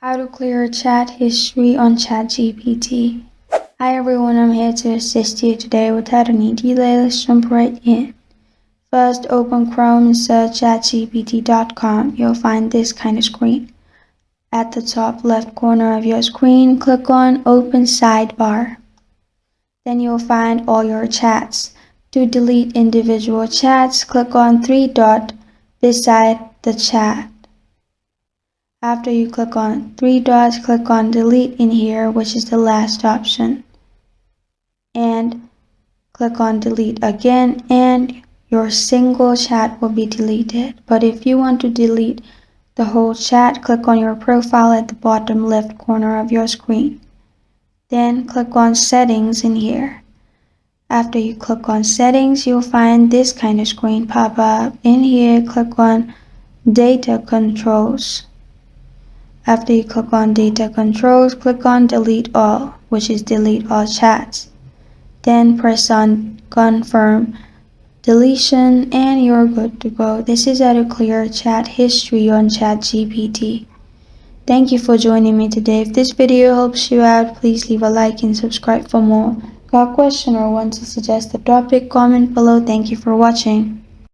How to clear chat history on ChatGPT. Hi everyone, I'm here to assist you today. Without any delay, let's jump right in. First, open Chrome and search chatgpt.com. You'll find this kind of screen. At the top left corner of your screen, click on Open Sidebar. Then you'll find all your chats. To delete individual chats, click on three dots beside the chat. After you click on three dots, click on Delete in here, which is the last option. And click on Delete again, and your single chat will be deleted. But if you want to delete the whole chat, click on your profile at the bottom left corner of your screen. Then click on Settings in here. After you click on Settings, you'll find this kind of screen pop up. In here, click on Data Controls. After you click on Data Controls, click on Delete All, which is delete all chats. Then press on Confirm Deletion and you're good to go. This is how to clear chat history on ChatGPT. Thank you for joining me today. If this video helps you out, please leave a like and subscribe for more. Got a question or want to suggest a topic? Comment below. Thank you for watching.